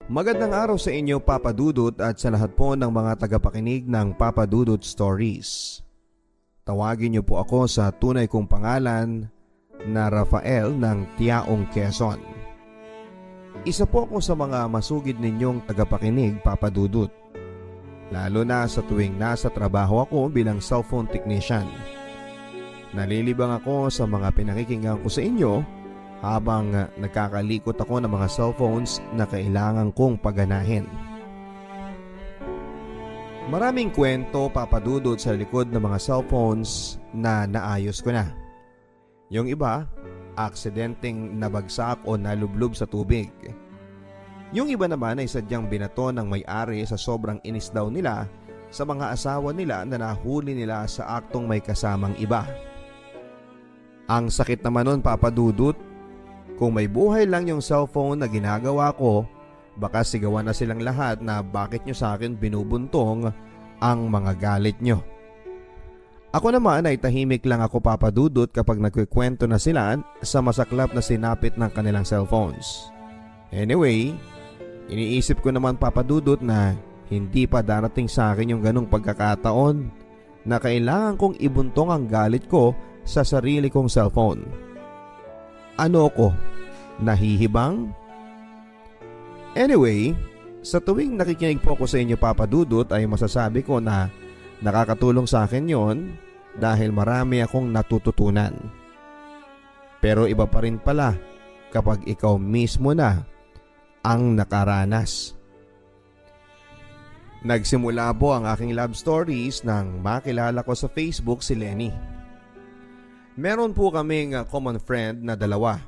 Magandang araw sa inyo, Papa Dudut, at sa lahat po ng mga tagapakinig ng Papa Dudut Stories. Tawagin niyo po ako sa tunay kong pangalan na Rafael ng Tiaong, Quezon. Isa po ako sa mga masugid ninyong tagapakinig, Papa Dudut. Lalo na sa tuwing nasa trabaho ako bilang cellphone technician. Nalilibang ako sa mga pinakikinggan ko sa inyo habang nagkakalikot ako ng mga cellphones na kailangan kong paganahin. Maraming kwento, Papa Dudut, sa likod ng mga cellphones na naayos ko na. Yung iba, aksidenteng nabagsak o nalublob sa tubig. Yung iba naman ay sadyang binato ng may-ari sa sobrang inis daw nila sa mga asawa nila na nahuli nila sa aktong may kasamang iba. Ang sakit naman nun, Papa Dudut. Kung may buhay lang yung cellphone na ginagawa ko, baka sigawan na silang lahat na bakit nyo sa akin binubuntong ang mga galit nyo. Ako naman ay tahimik lang ako, Papa Dudut, kapag nagkikwento na sila sa masaklap na sinapit ng kanilang cellphones. Anyway, iniisip ko naman, Papa Dudut, na hindi pa darating sa akin yung ganong pagkakataon na kailangan kong ibuntong ang galit ko sa sarili kong cellphone. Ano ko? Nahihibang? Anyway, sa tuwing nakikinig po ako sa inyo, Papa Dudut, ay masasabi ko na nakakatulong sa akin yon dahil marami akong natututunan. Pero iba pa rin pala kapag ikaw mismo na ang nakaranas. Nagsimula po ang aking love stories nang makilala ko sa Facebook si Lenny. Meron po kaming common friend na dalawa.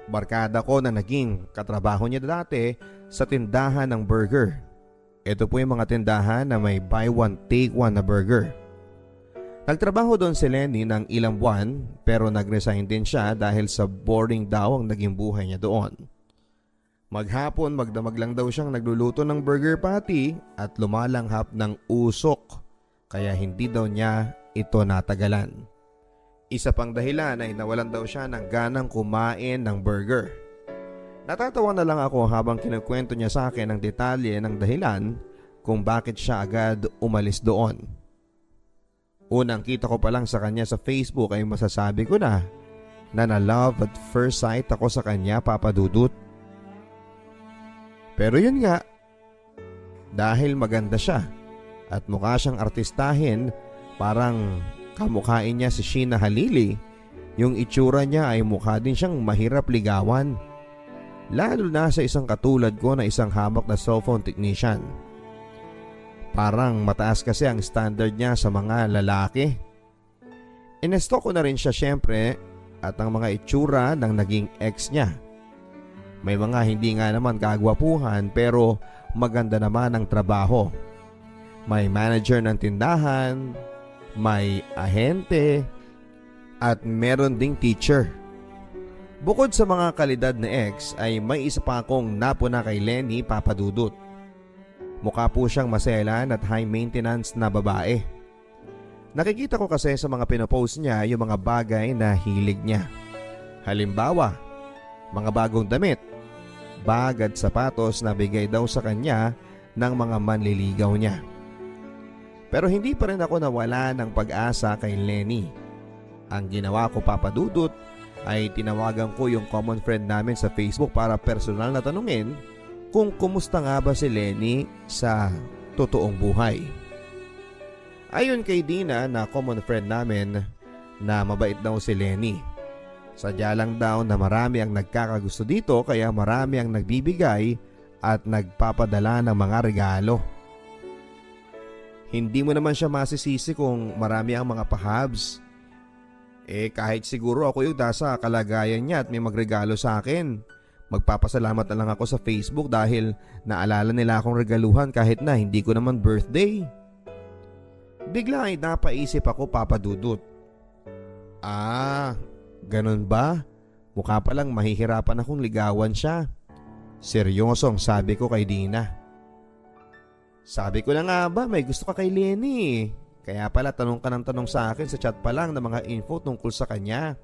Barkada ko na naging katrabaho niya dati sa tindahan ng burger. Ito po yung mga tindahan na may buy one take one na burger. Nagtrabaho doon si Lenny ng ilang buwan pero nag-resign din siya dahil sa boring daw ang naging buhay niya doon. Maghapon magdamag lang daw siyang nagluluto ng burger patty at lumalanghap ng usok kaya hindi daw niya ito natagalan. Isa pang dahilan ay nawalan daw siya ng ganang kumain ng burger. Natatawa na lang ako habang kinukwento niya sa akin ang detalye ng dahilan kung bakit siya agad umalis doon. Unang kita ko pa lang sa kanya sa Facebook ay masasabi ko na na-love at first sight ako sa kanya, Papa Dudut. Pero yun nga, dahil maganda siya at mukha siyang artistahin, parang kamukhain niya si Sheena Halili, yung itsura niya ay mukha din siyang mahirap ligawan. Lalo na sa isang katulad ko na isang hamak na cellphone technician. Parang mataas kasi ang standard niya sa mga lalaki. Inesto ko na rin siya syempre at ang mga itsura ng naging ex niya. May mga hindi nga naman kagwapuhan pero maganda naman ang trabaho. May manager ng tindahan, may ahente, at meron ding teacher. Bukod sa mga kalidad na ex ay may isa pa akong napuna kay Lenny, Papa Dudut. Mukha po siyang maselan at high maintenance na babae. Nakikita ko kasi sa mga pinopost niya yung mga bagay na hilig niya. Halimbawa, mga bagong damit, bag at sapatos na bigay daw sa kanya ng mga manliligaw niya. Pero hindi pa rin ako nawala ng pag-asa kay Lenny. Ang ginawa ko, Papa Dudut, ay tinawagan ko yung common friend namin sa Facebook para personal na tanungin kung kumusta nga ba si Lenny sa totoong buhay. Ayon kay Dina na common friend namin na mabait daw si Lenny. Sadya lang daw na marami ang nagkakagusto dito kaya marami ang nagbibigay at nagpapadala ng mga regalo. Hindi mo naman siya masisisi kung marami ang mga pahabs. Kahit siguro ako yung nasa kalagayan niya at may magregalo sa akin, magpapasalamat na lang ako sa Facebook dahil naalala nila akong regaluhan kahit na hindi ko naman birthday. Bigla ay napaisip ako, Papa Dudut. Ganun ba? Mukha palang mahihirapan akong ligawan siya. Seryosong sabi ko kay Dina. Sabi ko na nga ba, may gusto ka kay Lenny. Kaya pala tanong ka ng tanong sa akin sa chat pa lang ng mga info tungkol sa kanya.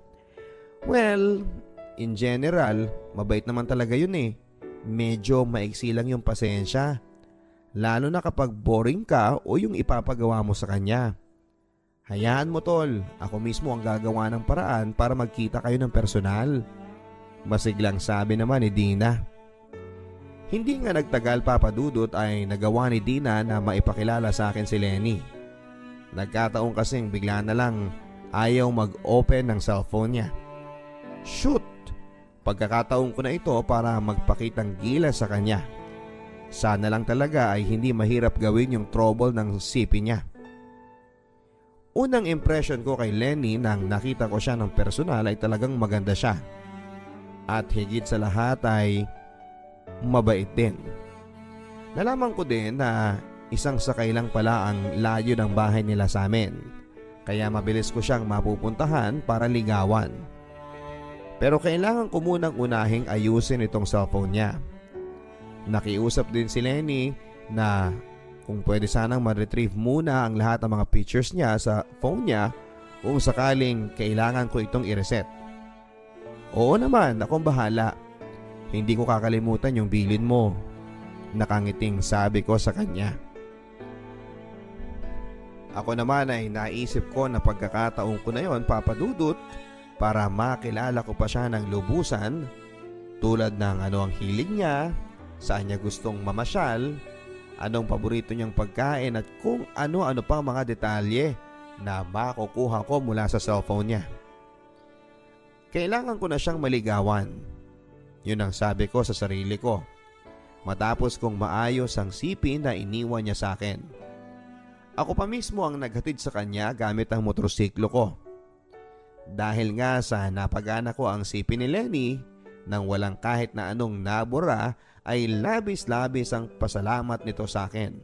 Well, in general, mabait naman talaga yun eh. medyo maiksi lang yung pasensya. Lalo na kapag boring ka o yung ipapagawa mo sa kanya. Hayaan mo tol, ako mismo ang gagawa ng paraan para magkita kayo ng personal. Masiglang sabi naman ni Dina. Hindi nga nagtagal Papa Dudut ay nagawa ni Dina na maipakilala sa akin si Lenny. Nagkataon kasing bigla na lang ayaw mag-open ng cellphone niya. Shoot! Pagkakataon ko na ito para magpakitang gilas sa kanya. Sana lang talaga ay hindi mahirap gawin yung trouble ng sipi niya. Unang impression ko kay Lenny nang nakita ko siya ng personal ay talagang maganda siya. At higit sa lahat ay mabait din. Nalaman ko din na isang sakay lang pala ang layo ng bahay nila sa amin. Kaya mabilis ko siyang mapupuntahan para ligawan. Pero kailangan ko munang unahing ayusin itong cellphone niya. Nakiusap din si Lenny na kung pwede sanang ma-retrieve muna ang lahat ng mga pictures niya sa phone niya kung sakaling kailangan ko itong i-reset. Oo naman, akong bahala. Hindi ko kakalimutan yung bilin mo. Nakangiting sabi ko sa kanya. Ako naman ay naisip ko na pagkakataon ko na yon Papa Dudut para makilala ko pa siya ng lubusan tulad ng ano ang hilig niya, saan niya gustong mamasyal, anong paborito niyang pagkain at kung ano-ano pang mga detalye na makukuha ko mula sa cellphone niya. Kailangan ko na siyang maligawan. Yun ang sabi ko sa sarili ko. Matapos kong maayos ang sipin na iniwan niya sa akin. Ako pa mismo ang naghatid sa kanya gamit ang motorsiklo ko. Dahil nga sa napagana ko ang sipin ni Lenny nang walang kahit na anong nabura ay labis-labis ang pasalamat nito sa akin.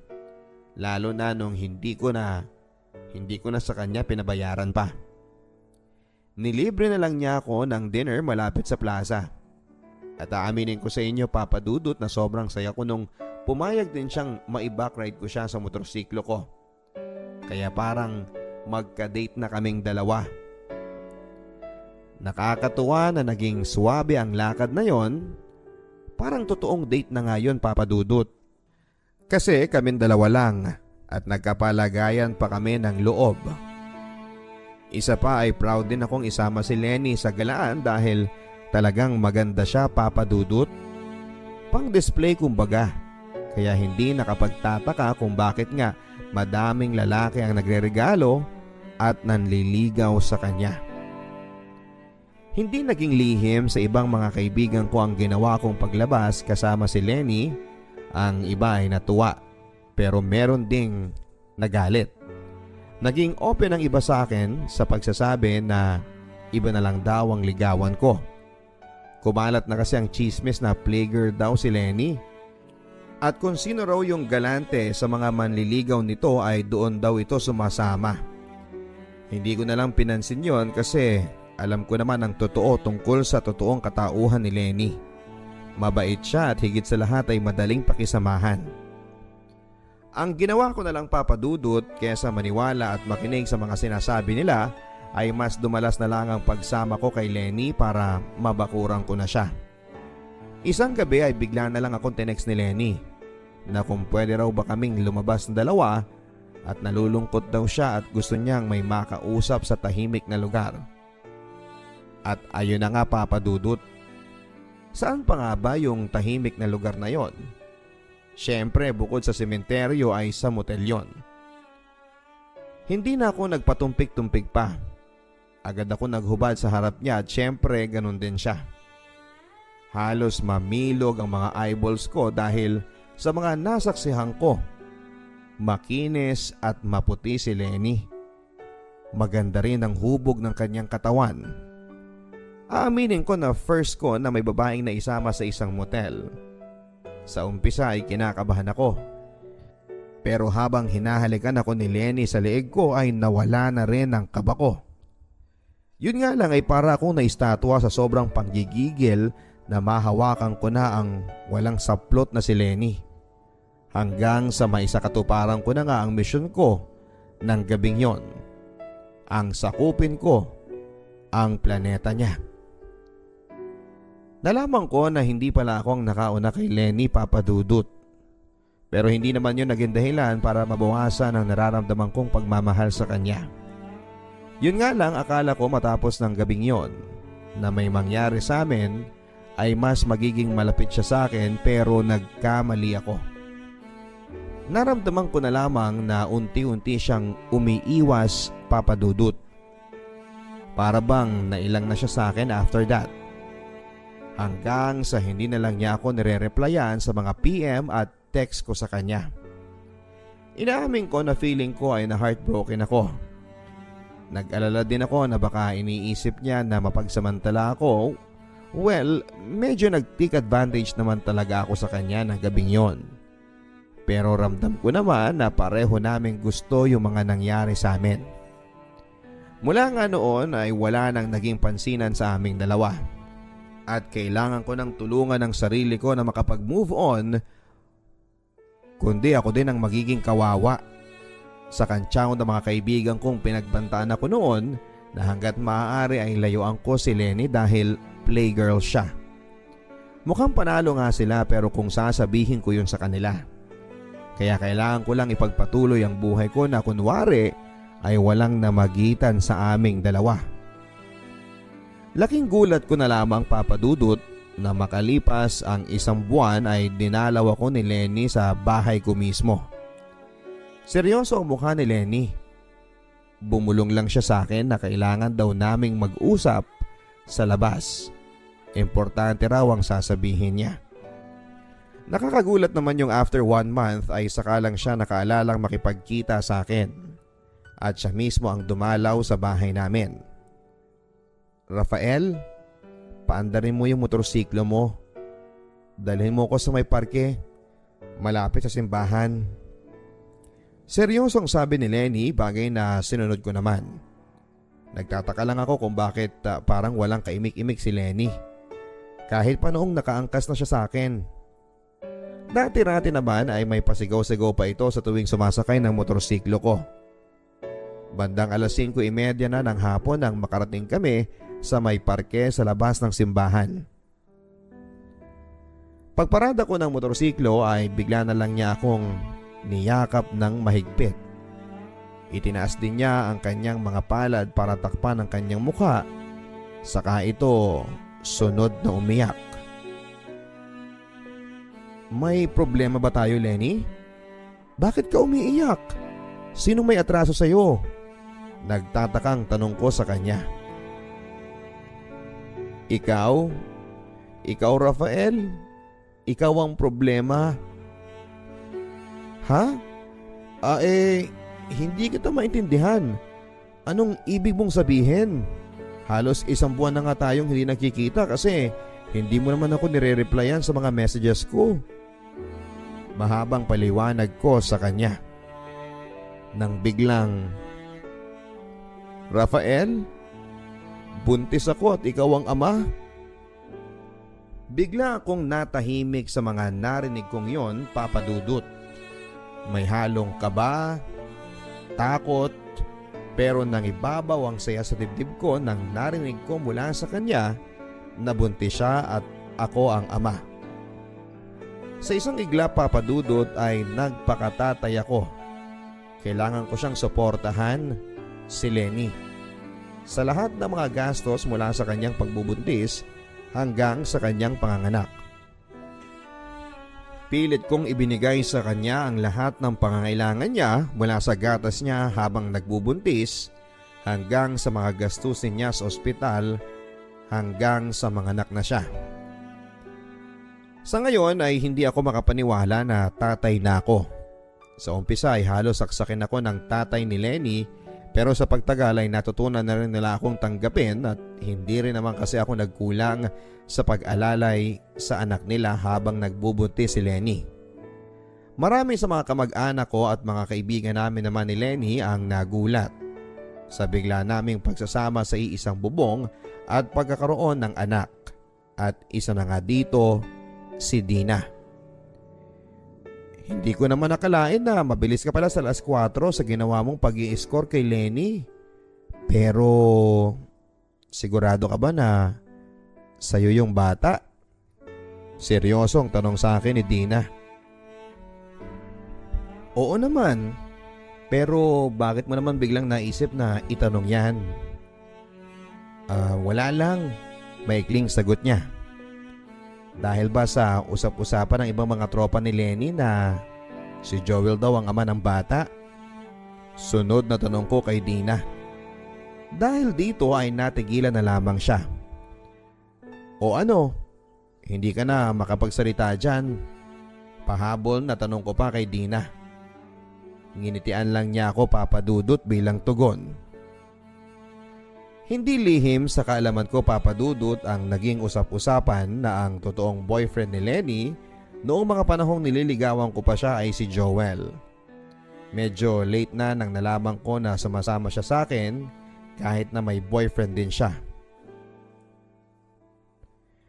Lalo na nung hindi ko na sa kanya pinabayaran pa. Nilibre na lang niya ako ng dinner malapit sa plaza. At aaminin ko sa inyo Papa Dudut na sobrang saya ko nung pumayag din siyang mai-backride ko siya sa motorsiklo ko. Kaya parang magka-date na kaming dalawa. Nakakatuwa na naging swabe ang lakad na yon. Parang totoong date na nga yun Papa Dudut. Kasi kaming dalawa lang at nagkapalagayan pa kami ng loob. Isa pa ay proud din akong isama si Lenny sa galaan dahil talagang maganda siya Papa Dudut. Pang display kumbaga. Kaya hindi nakapagtataka kung bakit nga madaming lalaki ang nagreregalo at nanliligaw sa kanya. Hindi naging lihim sa ibang mga kaibigan ko ang ginawa kong paglabas kasama si Lenny. Ang iba ay natuwa pero meron ding nagalit. Naging open ang iba sa akin sa pagsasabi na iba na lang daw ang ligawan ko. Kumalat na kasi ang chismis na playgirl daw si Lenny. At kung sino raw yung galante sa mga manliligaw nito ay doon daw ito sumasama. Hindi ko na lang pinansin yon kasi alam ko naman ang totoo tungkol sa totoong katauhan ni Lenny. Mabait siya at higit sa lahat ay madaling pakisamahan. Ang ginawa ko na lang Papa Dudut kaysa maniwala at makinig sa mga sinasabi nila ay mas dumalas na lang ang pagsama ko kay Lenny para mabakuran ko na siya. Isang gabi ay bigla na lang akong tinext ni Lenny na kung pwede raw ba kaming lumabas ng dalawa at nalulungkot daw siya at gusto niyang may makausap sa tahimik na lugar. At ayun na nga Papa Dudut. Saan pa nga ba yung tahimik na lugar na yon? Siyempre bukod sa sementeryo ay sa motel yon. Hindi na ako nagpatumpik-tumpik pa. Agad ako naghubad sa harap niya at siyempre ganun din siya. Halos mamilog ang mga eyeballs ko dahil sa mga nasaksihan ko. Makinis at maputi si Lenny. Maganda rin ang hubog ng kanyang katawan. Aaminin ko na first ko na may babaeng naisama sa isang motel. Sa umpisa ay kinakabahan ako. Pero habang hinahalikan ako ni Lenny sa leeg ko ay nawala na rin ang kaba ko. Yun nga lang ay para akong naistatwa sa sobrang panggigigil na mahawakan ko na ang walang saplot na si Lenny. Hanggang sa maisakatuparan ko na nga ang misyon ko ng gabing yon. Ang sakupin ko ang planeta niya. Nalaman ko na hindi pala ako ang nakauna kay Lenny, Papa Dudut. Pero hindi naman yun naging dahilan para mabawasan ang nararamdaman kong pagmamahal sa kanya. Yun nga lang, akala ko matapos ng gabing yon na may mangyari sa amin ay mas magiging malapit siya sa akin, pero nagkamali ako. Naramdaman ko na lamang na unti-unti siyang umiiwas, Papa Dudut. Para bang nailang na siya sa akin after that. Hanggang sa hindi na lang niya ako nire-replyan sa mga PM at text ko sa kanya. Inaamin ko na feeling ko ay na-heartbroken ako. Nag-alala din ako na baka iniisip niya na mapagsamantala ako. Well, medyo nag-take advantage naman talaga ako sa kanya ng gabing yon. Pero ramdam ko naman na pareho namin gusto yung mga nangyari sa amin. Mula nga noon ay wala nang naging pansinan sa aming dalawa. At kailangan ko ng tulungan ng sarili ko na makapag-move on, kundi ako din ang magiging kawawa sa kantsaw ng mga kaibigan kong pinagbantaan ako noon na hanggat maaari ay layuan ko si Lenny dahil playgirl siya. Mukhang panalo nga sila, pero kung sasabihin ko yun sa kanila. Kaya kailangan ko lang ipagpatuloy ang buhay ko na kunwari ay walang namagitan sa aming dalawa. Laking gulat ko na lamang, Papa Dudut, na makalipas ang 1 buwan ay dinalaw ako ni Lenny sa bahay ko mismo. Seryoso ang mukha ni Lenny. Bumulong lang siya sa akin na kailangan daw naming mag-usap sa labas. Importante raw ang sasabihin niya. Nakakagulat naman yung after 1 month ay saka lang siya nakaalalang makipagkita sa akin. At siya mismo ang dumalaw sa bahay namin. Rafael, paandarin mo yung motorsiklo mo. Dalhin mo ko sa may parke, malapit sa simbahan. Seryosong sabi ni Lenny, bagay na sinunod ko naman. Nagtataka lang ako kung bakit parang walang kaimik-imik si Lenny. Kahit pa noong nakaangkas na siya sa akin. Dati-rati naman ay may pasigaw-sigaw pa ito sa tuwing sumasakay ng motorsiklo ko. Bandang 5:30 na ng hapon nang makarating kami sa may parke sa labas ng simbahan. Pagparada ko ng motorsiklo ay bigla na lang niya akong niyakap ng mahigpit. Itinaas din niya ang kanyang mga palad para takpan ang kanyang mukha. Saka ito sunod na umiyak. May problema ba tayo, Lenny? Bakit ka umiiyak? Sino may atraso sa'yo? Nagtatakang tanong ko sa kanya. Ikaw? Ikaw, Rafael? Ikaw ang problema? Ha? Hindi kita maintindihan. Anong ibig mong sabihin? Halos 1 buwan na nga tayong hindi nakikita kasi hindi mo naman ako nire-replyan sa mga messages ko. Mahabang paliwanag ko sa kanya. Nang biglang, Rafael, buntis ako at ikaw ang ama? Bigla akong natahimik sa mga narinig kong yon, Papa Dudut. May halong kaba, takot, pero nang ibabaw ang saya sa dibdib ko nang narinig ko mula sa kanya na buntis siya at ako ang ama. Sa isang igla, Papa Dudut, ay nagpakatatay ako. Kailangan ko siyang suportahan, si Lenny, sa lahat ng mga gastos mula sa kanyang pagbubuntis hanggang sa kanyang panganganak. Pilit kong ibinigay sa kanya ang lahat ng pangangailangan niya mula sa gatas niya habang nagbubuntis hanggang sa mga gastusin niya sa ospital hanggang sa manganak na siya. Sa ngayon ay hindi ako makapaniwala na tatay na ako. Sa umpisa ay halos saksakin ako ng tatay ni Lenny, pero sa pagtagal ay natutunan na rin nila akong tanggapin at hindi rin naman kasi ako nagkulang sa pag-alalay sa anak nila habang nagbubuntis si Lenny. Marami sa mga kamag-anak ko at mga kaibigan namin naman ni Lenny ang nagulat sa bigla naming pagsasama sa iisang bubong at pagkakaroon ng anak, at isa na nga dito, si Dina. Hindi ko naman nakalain na mabilis ka pala sa 4:00 sa ginawa mong pag-i-score kay Lenny. Pero sigurado ka ba na sa'yo yung bata? Seryosong tanong sa akin ni Dina. Oo naman, pero bakit mo naman biglang naisip na itanong yan? Wala lang, maikling sagot niya. Dahil ba sa usap-usapan ng ibang mga tropa ni Lenny na si Joel daw ang ama ng bata? Sunod na tanong ko kay Dina. Dahil dito ay natigilan na lamang siya. O ano, hindi ka na makapagsalita dyan? Pahabol na tanong ko pa kay Dina. Nginitian lang niya ako, Papa Dudut, bilang tugon. Hindi lihim sa kaalaman ko, Papa Dudut, ang naging usap-usapan na ang totoong boyfriend ni Lenny noong mga panahong nililigawan ko pa siya ay si Joel. Medyo late na nang nalaman ko na sumasama siya sa akin kahit na may boyfriend din siya.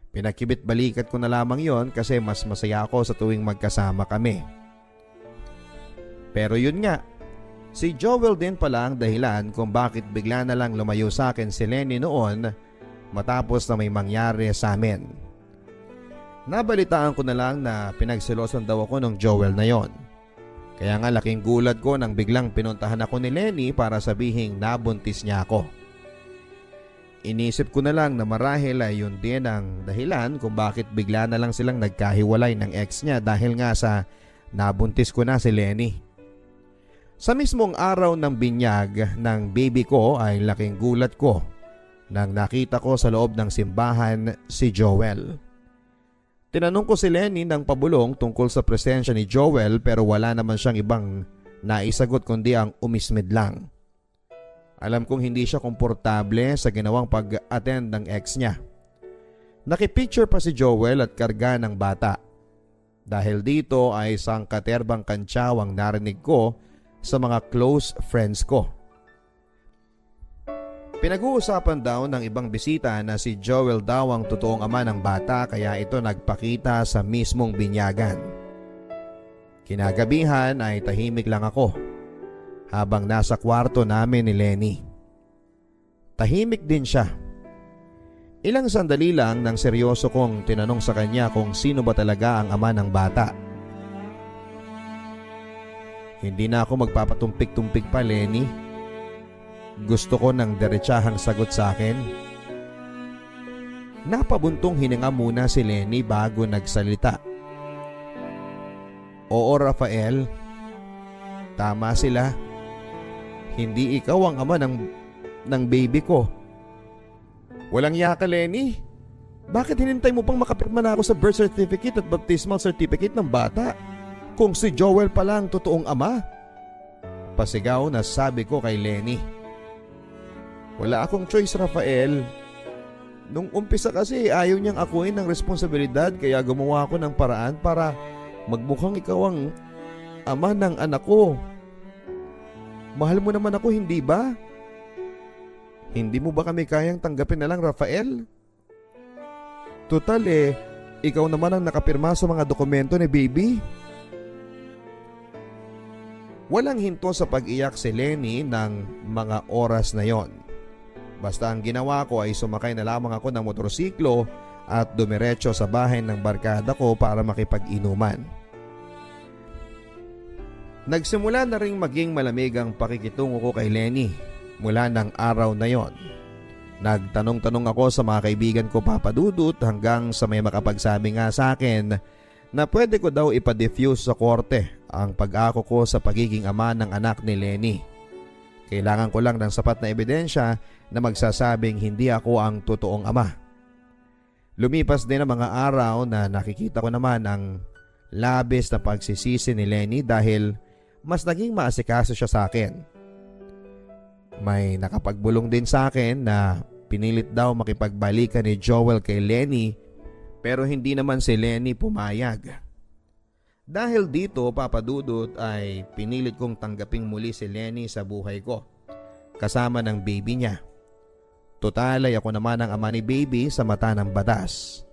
Pinakibit balikat ko na lamang yon kasi mas masaya ako sa tuwing magkasama kami. Pero yun nga, si Joel din pala ang dahilan kung bakit bigla na lang lumayo sa akin si Lenny noon matapos na may mangyari sa amin. Nabalitaan ko na lang na pinagselosan daw ako ng Joel na yon. Kaya nga laking gulat ko nang biglang pinuntahan ako ni Lenny para sabihing nabuntis niya ako. Inisip ko na lang na marahil ay yun din ang dahilan kung bakit bigla na lang silang nagkahiwalay ng ex niya dahil nga sa nabuntis ko na si Lenny. Sa mismong araw ng binyag ng baby ko ay laking gulat ko nang nakita ko sa loob ng simbahan si Joel. Tinanong ko si Lenny ng pabulong tungkol sa presensya ni Joel pero wala naman siyang ibang naisagot kundi ang umismid lang. Alam kong hindi siya komportable sa ginawang pag-attend ng ex niya. Nakipicture pa si Joel at karga ng bata. Dahil dito ay sangkaterbang kantsaw ang narinig ko sa mga close friends ko. Pinag-uusapan daw ng ibang bisita na si Joel daw ang totoong ama ng bata kaya ito nagpakita sa mismong binyagan. Kinagabihan ay tahimik lang ako habang nasa kwarto namin ni Lenny. Tahimik din siya. Ilang sandali lang nang seryoso kong tinanong sa kanya kung sino ba talaga ang ama ng bata. Hindi na ako magpapatumpik-tumpik pa, Lenny. Gusto ko ng diretsahang sagot sa akin. Napabuntong hininga muna si Lenny bago nagsalita. Oo, Rafael. Tama sila. Hindi ikaw ang ama ng baby ko. Walang yaka, Lenny. Bakit hinintay mo pang makapirma na ako sa birth certificate at baptismal certificate ng bata kung si Joel pala ang totoong ama? Pasigaw na sabi ko kay Lenny. Wala akong choice, Rafael. Nung umpisa kasi ayaw niyang akuin ng responsibilidad kaya gumawa ako ng paraan para magmukhang ikaw ang ama ng anak ko. Mahal mo naman ako, hindi ba? Hindi mo ba kami kayang tanggapin na lang, Rafael? Total ikaw naman ang nakapirma sa mga dokumento ni baby. Walang hinto sa pag-iyak si Lenny ng mga oras na yon. Basta ang ginawa ko ay sumakay na lamang ako ng motorsiklo at dumiretso sa bahay ng barkada ko para makipag-inuman. Nagsimula na ring maging malamig ang pakikitungo ko kay Lenny mula ng araw na yon. Nagtanong-tanong ako sa mga kaibigan ko, Papa Dudut, hanggang sa may makapagsabi nga sa akin na pwede ko daw ipa-diffuse sa korte ang pag-ako ko sa pagiging ama ng anak ni Lenny. Kailangan ko lang ng sapat na ebidensya na magsasabing hindi ako ang totoong ama. Lumipas din ang mga araw na nakikita ko naman ang labis na pagsisisi ni Lenny dahil mas naging maasikaso siya sa akin. May nakapagbulong din sa akin na pinilit daw makipagbalikan ni Joel kay Lenny pero hindi naman si Lenny pumayag. Dahil dito, Papa Dudut, ay pinilit kong tanggaping muli si Lenny sa buhay ko kasama ng baby niya. Total ay ako naman ang ama ni baby sa mata ng batas.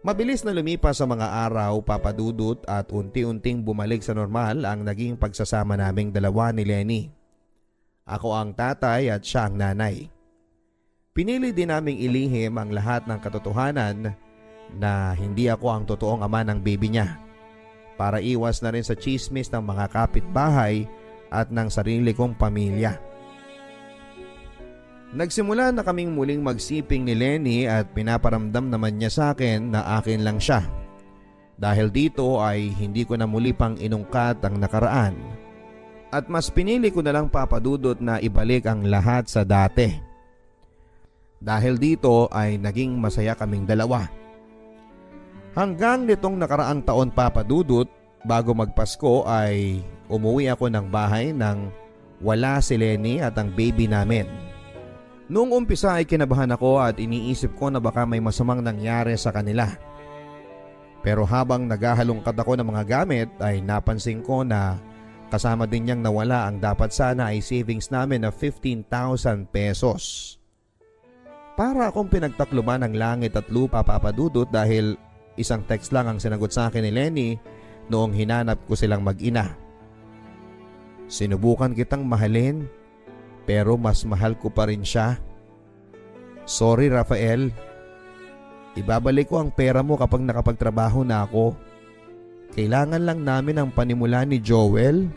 Mabilis na lumipas sa mga araw, Papa Dudut, at unti-unting bumalik sa normal ang naging pagsasama naming dalawa ni Lenny. Ako ang tatay at siya ang nanay. Pinili din naming ilihim ang lahat ng katotohanan na hindi ako ang totoong ama ng baby niya, para iwas na rin sa chismis ng mga kapitbahay at ng sarili kong pamilya. Nagsimula na kaming muling magsiping ni Lenny at pinaparamdam naman niya sa akin na akin lang siya. Dahil dito ay hindi ko na muli pang inungkat ang nakaraan. At mas pinili ko na lang papadudot na ibalik ang lahat sa dati. Dahil dito ay naging masaya kaming dalawa. Hanggang nitong nakaraang taon papadudot, bago magpasko ay umuwi ako ng bahay nang wala si Lenny at ang baby namin. Noong umpisa ay kinabahan ako at iniisip ko na baka may masamang nangyari sa kanila. Pero habang naghahalongkat ako ng mga gamit ay napansin ko na kasama din niyang nawala ang dapat sana ay savings namin na 15,000 pesos. Para akong pinagtakluban ng langit at lupa papadudot dahil isang text lang ang sinagot sa akin ni Lenny noong hinanap ko silang mag-ina. Sinubukan kitang mahalin pero mas mahal ko pa rin siya. Sorry Rafael. Ibabalik ko ang pera mo kapag nakapagtrabaho na ako. Kailangan lang namin ang panimula ni Joel.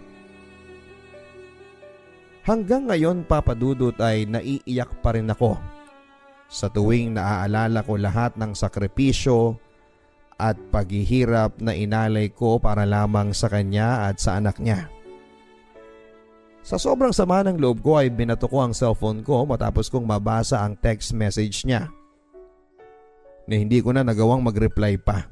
Hanggang ngayon papadudot ay naiiyak pa rin ako sa tuwing naaalala ko lahat ng sakripisyo at paghihirap na inalay ko para lamang sa kanya at sa anak niya. Sa sobrang sama ng loob ko ay binato ko ang cellphone ko matapos kong mabasa ang text message niya na hindi ko na nagawang mag-reply pa.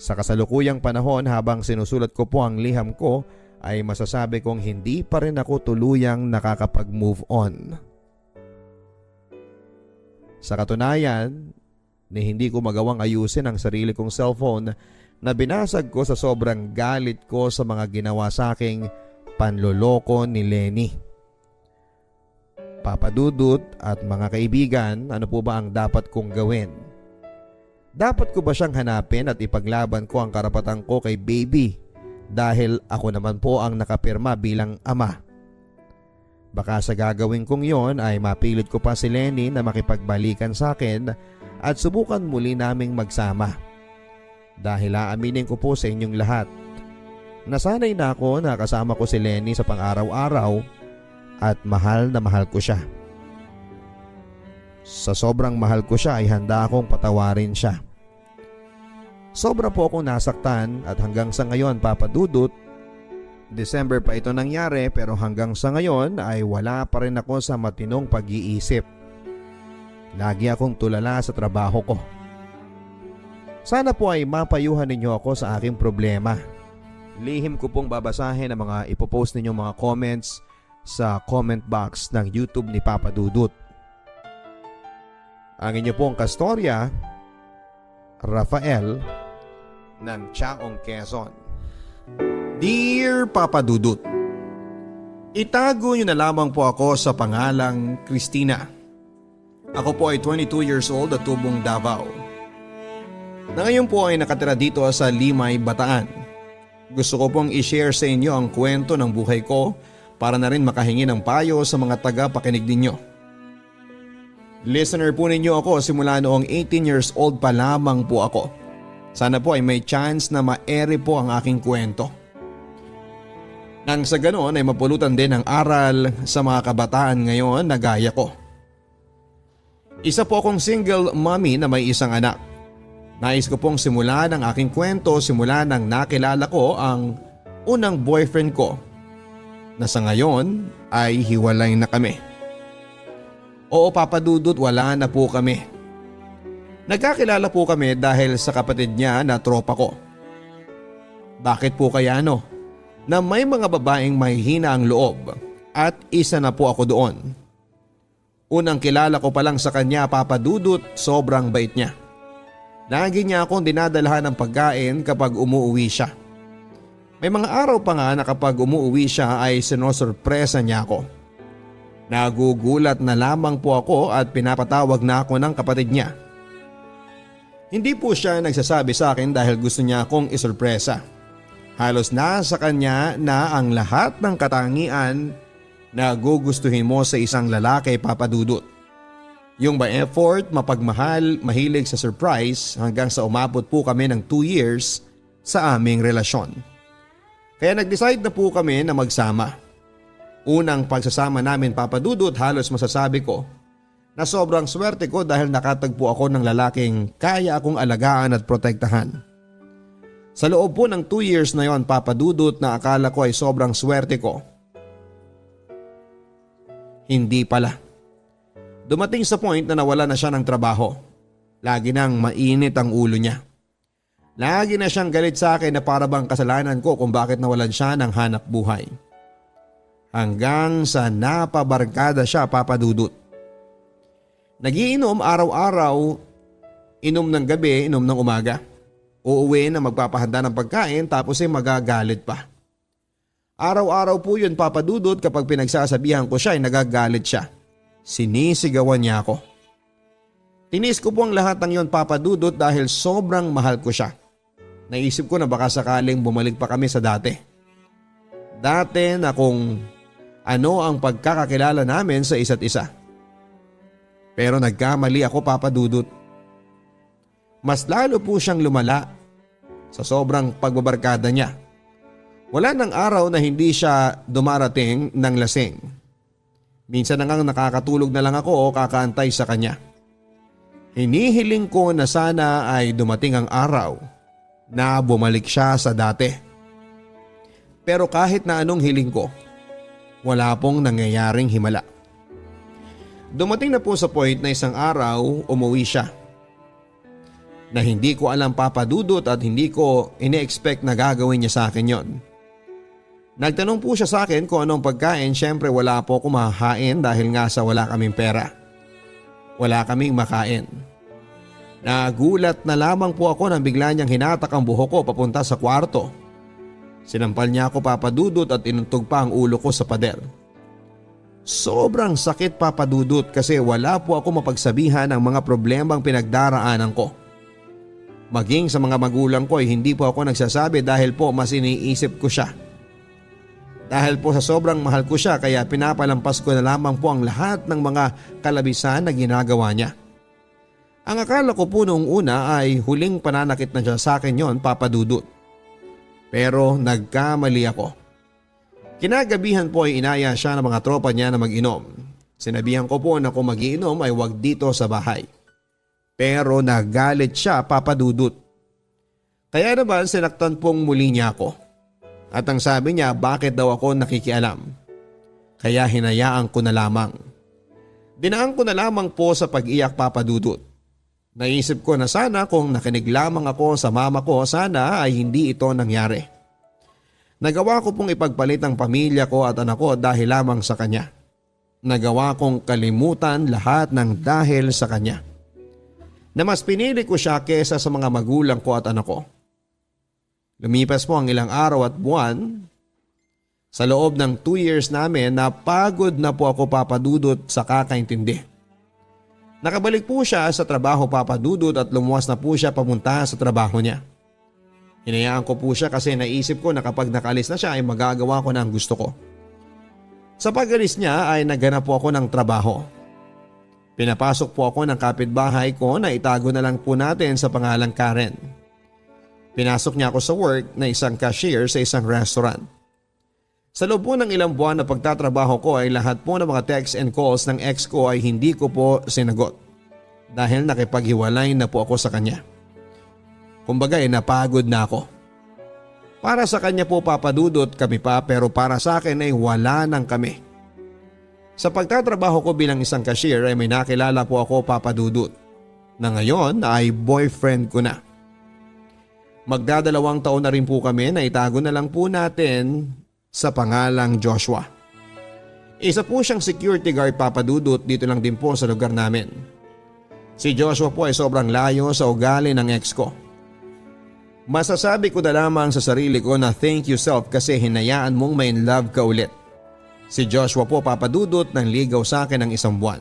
Sa kasalukuyang panahon habang sinusulat ko po ang liham ko ay masasabi kong hindi pa rin ako tuluyang nakakapag-move on. Sa katunayan, ni hindi ko magawang ayusin ang sarili kong cellphone na binasag ko sa sobrang galit ko sa mga ginawa sa aking panloloko ni Lenny. Papadudot at mga kaibigan, ano po ba ang dapat kong gawin? Dapat ko ba siyang hanapin at ipaglaban ko ang karapatan ko kay baby dahil ako naman po ang nakapirma bilang ama? Baka sa gagawin kong yon ay mapilit ko pa si Lenny na makipagbalikan sa akin at subukan muli naming magsama. Dahil aaminin ko po sa inyong lahat, nasanay na ako na kasama ko si Lenny sa pang-araw-araw at mahal na mahal ko siya. Sa sobrang mahal ko siya ay handa akong patawarin siya. Sobra po akong nasaktan at hanggang sa ngayon papadudot, December pa ito nangyari pero hanggang sa ngayon ay wala pa rin ako sa matinong pag-iisip. Lagi akong tulala sa trabaho ko. Sana po ay mapayuhan ninyo ako sa aking problema. Lihim ko pong babasahin ang mga ipopost ninyong mga comments sa comment box ng YouTube ni Papa Dudut. Ang inyo pong kastorya, Rafael ng Chaong, Quezon. Dear Papa Dudut, itago niyo na lamang po ako sa pangalang Christina. Ako po ay 22 years old at tubong Davao. Na ngayon po ay nakatira dito sa Limay, Bataan. Gusto ko pong i-share sa inyo ang kwento ng buhay ko para na rin makahingi ng payo sa mga taga-pakinig ninyo. Listener po ninyo ako simula noong 18 years old pa lamang po ako. Sana po ay may chance na ma-ere po ang aking kwento. Nang sa ganoon ay mapulutan din ang aral sa mga kabataan ngayon na gaya ko. Isa po akong single mommy na may isang anak. Nais ko pong simulan ang aking kwento simula nang nakilala ko ang unang boyfriend ko na sa ngayon ay hiwalay na kami. Oo Papa Dudut, wala na po kami. Nagkakilala po kami dahil sa kapatid niya na tropa ko. Bakit po kaya no? Na may mga babaeng mahihina ang loob at isa na po ako doon. Unang kilala ko pa lang sa kanya Papa Dudut, sobrang bait niya. Lagi niya akong dinadalahan ng pagkain kapag umuuwi siya. May mga araw pa nga na kapag umuuwi siya ay sinosurpresa niya ako. Nagugulat na lamang po ako at pinapatawag na ako ng kapatid niya. Hindi po siya nagsasabi sa akin dahil gusto niya akong isurpresa. Halos nasa kanya na ang lahat ng katangian na gugustuhin mo sa isang lalaki Papa Dudut. Yung by effort, mapagmahal, mahilig sa surprise hanggang sa umabot po kami ng 2 years sa aming relasyon. Kaya nag-decide na po kami na magsama. Unang pagsasama namin Papa Dudut, halos masasabi ko na sobrang swerte ko dahil nakatagpo ako ng lalaking kaya akong alagaan at protektahan. Sa loob po ng 2 years na yon Papa Dudut, na akala ko ay sobrang swerte ko. Hindi pala. Dumating sa point na nawala na siya ng trabaho. Lagi nang mainit ang ulo niya. Lagi na siyang galit sa akin na para bang kasalanan ko kung bakit nawalan siya ng hanap buhay. Hanggang sa napabarkada siya Papa Dudut. Nagiinom araw-araw, inom ng gabi, inom ng umaga. Uuwi na magpapahanda ng pagkain tapos ay magagalit pa. Araw-araw po yun Papa Dudut, kapag pinagsasabihan ko siya ay nagagalit siya. Sinisigawan niya ako. Tinis ko po ang lahat ng yon Papa Dudut dahil sobrang mahal ko siya. Naisip ko na baka sakaling bumalik pa kami sa dati. Dati na kung ano ang pagkakakilala namin sa isa't isa. Pero nagkamali ako Papa Dudut. Mas lalo po siyang lumala sa sobrang pagbabarkada niya. Wala nang araw na hindi siya dumarating ng lasing. Minsan na ngang nakakatulog na lang ako o kakaantay sa kanya. Hinihiling ko na sana ay dumating ang araw na bumalik siya sa dati. Pero kahit na anong hiling ko, wala pong nangyayaring himala. Dumating na po sa point na isang araw umuwi siya. Na hindi ko alam Papa Dudut at hindi ko ine-expect na gagawin niya sa akin yon. Nagtanong po siya sa akin kung anong pagkain. Siyempre wala po akong makakain dahil nga sa wala kaming pera. Wala kaming makain. Nagulat na lamang po ako nang bigla niyang hinatak ang buhok ko papunta sa kwarto. Sinampal niya ako Papa Dudut at inuntog pa ang ulo ko sa pader. Sobrang sakit Papa Dudut kasi wala po ako mapagsabihan ng mga problemang pinagdaraanan ko. Maging sa mga magulang ko ay hindi po ako nagsasabi dahil po mas iniisip ko siya. Dahil po sa sobrang mahal ko siya kaya pinapalampas ko na lamang po ang lahat ng mga kalabisan na ginagawa niya. Ang akala ko po noong una ay huling pananakit na siya sa akin yon Papa Dudut. Pero nagkamali ako. Kinagabihan po ay inaya siya ng mga tropa niya na mag-inom. Sinabihan ko po na kung mag-iinom ay wag dito sa bahay. Pero nagalit siya Papa Dudut. Kaya naman sinaktan pong muli niya ako. At ang sabi niya bakit daw ako nakikialam. Kaya hinayaan ko na lamang. Dinaan ko na lamang po sa pag-iyak Papa Dudut. Naisip ko na sana kung nakinig lamang ako sa mama ko sana ay hindi ito nangyari. Nagawa ko pong ipagpalit ang pamilya ko at anak ko dahil lamang sa kanya. Nagawa kong kalimutan lahat ng dahil sa kanya. Na mas pinili ko siya kesa sa mga magulang ko at anak ko. Lumipas po ang ilang araw at buwan. Sa loob ng 2 years namin napagod na po ako Papa Dudut sa kakaintindi. Nakabalik po siya sa trabaho Papa Dudut at lumuwas na po siya pamunta sa trabaho niya. Hinayaan ko po siya kasi naisip ko na kapag nakalis na siya ay magagawa ko na ang gusto ko. Sa pag-alis niya ay naghanap po ako ng trabaho. Pinapasok po ako ng kapitbahay ko na itago na lang po natin sa pangalang Karen. Pinasok niya ako sa work na isang cashier sa isang restaurant. Sa loob po ng ilang buwan na pagtatrabaho ko ay lahat po ng mga texts and calls ng ex ko ay hindi ko po sinagot. Dahil nakipaghiwalay na po ako sa kanya. Kumbaga ay napagod na ako. Para sa kanya po Papa Dudut kami pa pero para sa akin ay wala nang kami. Sa pagtatrabaho ko bilang isang cashier ay may nakilala po ako Papa Dudut. Na ngayon ay boyfriend ko na. Magdadalawang taon na rin po kami na itago na lang po natin sa pangalang Joshua. Isa po siyang security guard Papa Dudut dito lang din po sa lugar namin. Si Joshua po ay sobrang layo sa ugali ng ex ko. Masasabi ko na lamang sa sarili ko na thank you self kasi hinayaan mong may in love ka ulit. Si Joshua po Papa Dudut nang ligaw sa akin ng 1 buwan.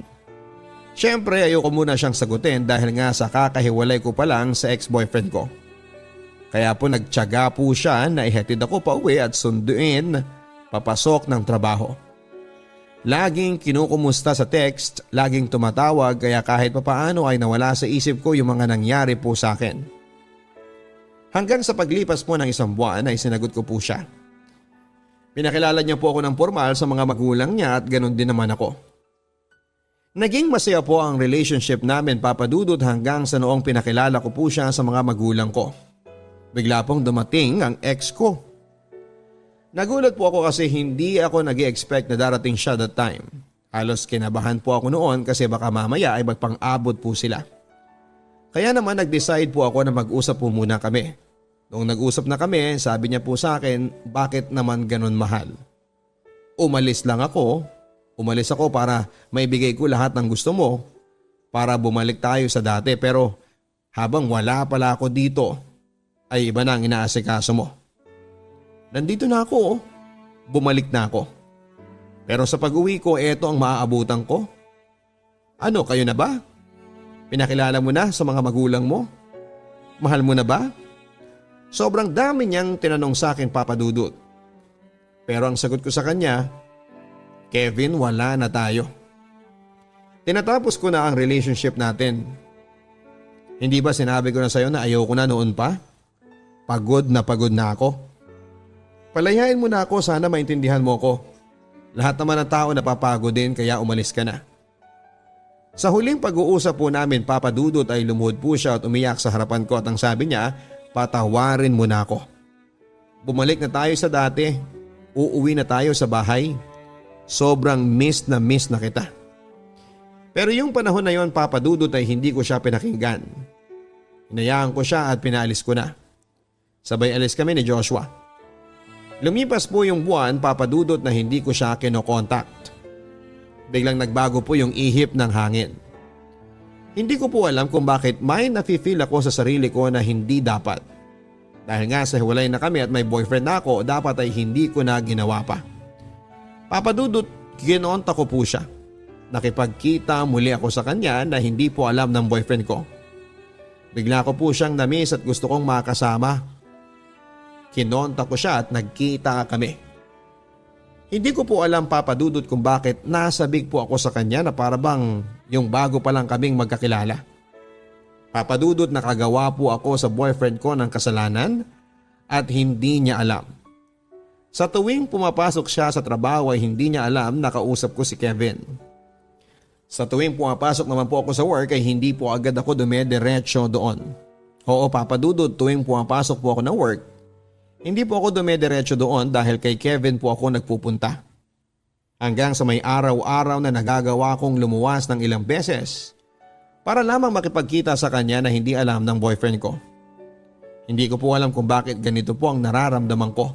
Siyempre ayoko muna siyang sagutin dahil nga sa kakahiwalay ko pa lang sa ex-boyfriend ko. Kaya po nagtiyaga po siya na ihatid ako pa uwi at sunduin papasok ng trabaho. Laging kinukumusta sa text, laging tumatawag kaya kahit papaano ay nawala sa isip ko yung mga nangyari po sa akin. Hanggang sa paglipas po ng 1 buwan ay sinagot ko po siya. Pinakilala niya po ako ng formal sa mga magulang niya at ganun din naman ako. Naging masaya po ang relationship namin papadudod hanggang sa noong pinakilala ko po siya sa mga magulang ko. Bigla pong dumating ang ex ko. Nagulat po ako kasi hindi ako nag-i-expect na darating siya that time. Halos kinabahan po ako noon kasi baka mamaya ay magpang-abot po sila. Kaya naman nag-decide po ako na mag-usap po muna kami. Noong nag-usap na kami, sabi niya po sa akin, bakit naman ganun mahal? Umalis ako para maibigay ko lahat ng gusto mo para bumalik tayo sa dati, pero habang wala pala ako dito ay iba na ang inaasikaso mo. Nandito na ako, bumalik na ako. Pero sa pag-uwi ko, eto ang maaabutan ko. Ano, kayo na ba? Pinakilala mo na sa mga magulang mo? Mahal mo na ba? Sobrang dami niyang tinanong sa akin, Papa Dudut. Pero ang sagot ko sa kanya, Kevin, wala na tayo. Tinatapos ko na ang relationship natin. Hindi ba sinabi ko na sa'yo na ayoko na noon pa? Pagod na ako. Palayain mo na ako, sana maintindihan mo ko. Lahat naman ng tao napapagod din kaya umalis ka na. Sa huling pag-uusap po namin, Papa Dudut, ay lumuhod po siya at umiyak sa harapan ko at ang sabi niya, patawarin mo na ako. Bumalik na tayo sa dati. Uuwi na tayo sa bahay. Sobrang miss na kita. Pero yung panahon na yon, Papa Dudut, ay hindi ko siya pinakinggan. Hinayaan ko siya at pinaalis ko na. Sabay alis kami ni Joshua. Lumipas po yung buwan, Papa Dudut, na hindi ko siya kinokontakt. Biglang nagbago po yung ihip ng hangin. Hindi ko po alam kung bakit may nafe-feel ako sa sarili ko na hindi dapat. Dahil nga sa hiwalay na kami at may boyfriend na ako, dapat ay hindi ko na ginawa pa. Papa Dudut, kinonta ko po siya. Nakipagkita muli ako sa kanya na hindi po alam ng boyfriend ko. Bigla ko po siyang na-miss at gusto kong makasama. Kinonta ko siya at nagkita kami. Hindi ko po alam, Papa Dudut, kung bakit nasabik po ako sa kanya na para bang yung bago pa lang kaming magkakilala. Papa Dudut, nakagawa po ako sa boyfriend ko ng kasalanan at hindi niya alam. Sa tuwing pumapasok siya sa trabaho ay hindi niya alam na kausap ko si Kevin. Sa tuwing pumapasok naman po ako sa work ay hindi po agad ako dumediretso doon. Oo, Papa Dudut, tuwing pumapasok po ako ng work, hindi po ako dumediretso doon dahil kay Kevin po ako nagpupunta. Hanggang sa may araw-araw na nagagawa kong lumuwas ng ilang beses para lamang makipagkita sa kanya na hindi alam ng boyfriend ko. Hindi ko po alam kung bakit ganito po ang nararamdaman ko.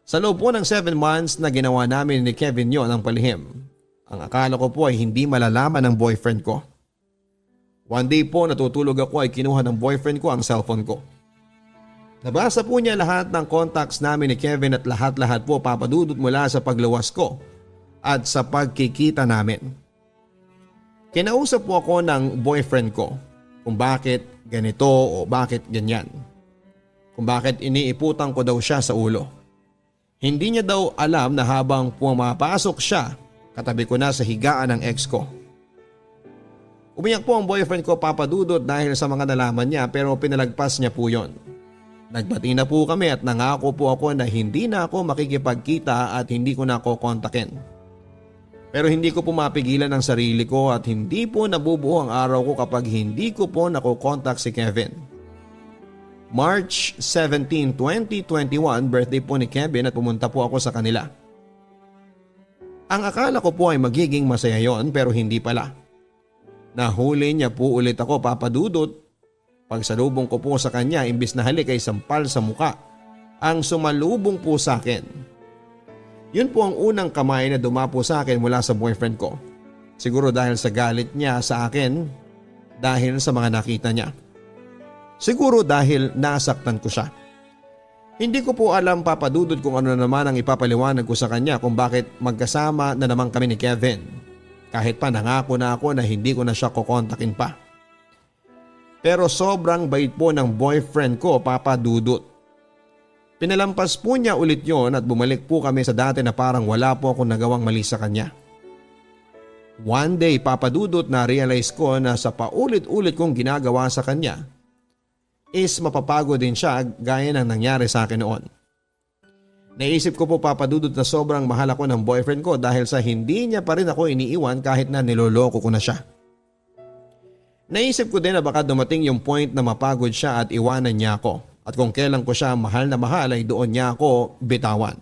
Sa loob po ng 7 months na ginawa namin ni Kevin yon ang palihim, ang akala ko po ay hindi malalaman ng boyfriend ko. One day po natutulog ako ay kinuha ng boyfriend ko ang cellphone ko. Nabasa po niya lahat ng contacts namin ni Kevin at lahat-lahat po, Papa Dudut, mula sa pagluwas ko at sa pagkikita namin. Kinausap po ako ng boyfriend ko kung bakit ganito o bakit ganyan. Kung bakit iniiputan ko daw siya sa ulo. Hindi niya daw alam na habang pumapasok siya, katabi ko na sa higaan ng ex ko. Umiyak po ang boyfriend ko, Papa Dudut, dahil sa mga nalaman niya, pero pinalagpas niya po yon. Nagbati na po kami at nangako po ako na hindi na ako makikipagkita at hindi ko na ako kontakin. Pero hindi ko po mapigilan ang sarili ko at hindi po nabubuo ang araw ko kapag hindi ko po nakokontak si Kevin. March 17, 2021, birthday po ni Kevin at pumunta po ako sa kanila. Ang akala ko po ay magiging masaya yon pero hindi pala. Nahuli niya po ulit ako, Papa Dudut. Pagsalubong ko po sa kanya, imbis na halik ay sampal sa muka ang sumalubong po sa akin. Yun po ang unang kamay na dumapo sa akin mula sa boyfriend ko. Siguro dahil sa galit niya sa akin dahil sa mga nakita niya. Siguro dahil nasaktan ko siya. Hindi ko po alam, Papa Dudut, kung ano na naman ang ipapaliwanag ko sa kanya kung bakit magkasama na naman kami ni Kevin. Kahit pa nangako na ako na hindi ko na siya kukontakin pa. Pero sobrang bait po ng boyfriend ko, Papa Dudut. Pinalampas po niya ulit yon at bumalik po kami sa dati na parang wala po akong nagawang mali sa kanya. One day, Papa Dudut, na realize ko na sa paulit-ulit kong ginagawa sa kanya is mapapagod din siya gaya ng nangyari sa akin noon. Naisip ko po, Papa Dudut, na sobrang mahal ako ng boyfriend ko dahil sa hindi niya pa rin ako iniiwan kahit na niloloko ko na siya. Naisip ko din na baka dumating yung point na mapagod siya at iwanan niya ako. At kung kailan ko siya mahal na mahal ay doon niya ako bitawan.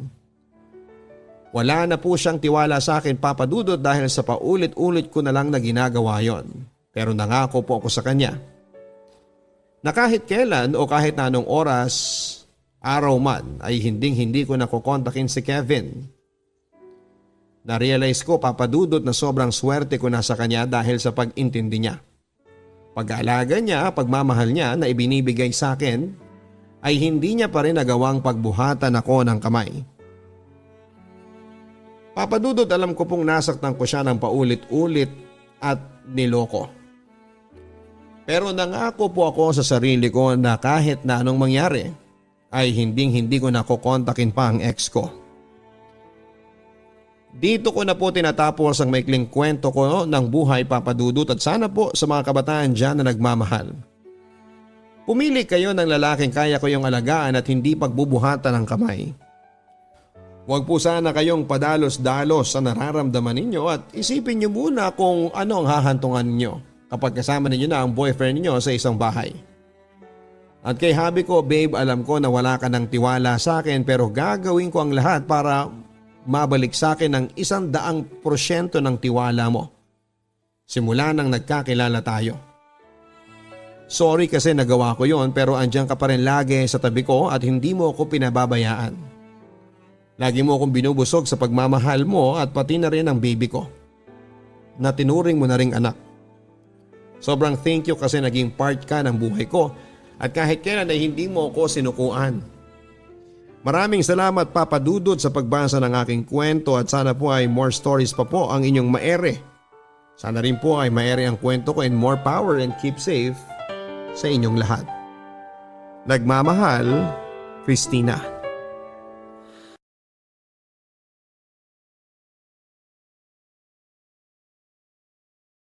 Wala na po siyang tiwala sa akin, Papa Dudut, dahil sa paulit-ulit ko na lang na ginagawa yon. Pero nangako po ako sa kanya na kahit kailan o kahit na anong oras, araw man, ay hindi ko nakokontakin si Kevin. Na-realize ko, Papa Dudut, na sobrang swerte ko na sa kanya dahil sa pag-intindi niya. Pag-aalaga niya, pagmamahal niya na ibinibigay sa akin, ay hindi niya pa rin nagawang pagbuhatan ako ng kamay. Papa Dudut, alam ko pong nasaktan ko siya ng paulit-ulit at niloko. Pero nangako po ako sa sarili ko na kahit na anong mangyari ay hindi ko nakokontakin pa ang ex ko. Dito ko na po tinatapos ang maikling kwento ko ng buhay, Papa Dudut, at sana po sa mga kabataan dyan na nagmamahal. Pumili kayo ng lalaking kaya ko yung alagaan at hindi pagbubuhatan ng kamay. Huwag po sana kayong padalos-dalos sa nararamdaman ninyo at isipin niyo muna kung ano ang hahantungan ninyo kapag kasama ninyo na ang boyfriend ninyo sa isang bahay. At kay habi ko, babe, alam ko na wala ka ng tiwala sa akin pero gagawin ko ang lahat para mabalik sa akin ng 100% ng tiwala mo. Simula nang nagkakilala tayo. Sorry kasi nagawa ko yon pero andyan ka pa rin lagi sa tabi ko at hindi mo ako pinababayaan. Lagi mo akong binubusog sa pagmamahal mo at pati na rin ang baby ko na tinuring mo na ring anak. Sobrang thank you kasi naging part ka ng buhay ko at kahit kailan ay hindi mo ako sinukuan. Maraming salamat, Papa Dudut, sa pagbasa ng aking kwento at sana po ay more stories pa po ang inyong maere. Sana rin po ay maere ang kwento ko and more power and keep safe sa inyong lahat. Nagmamahal, Christina.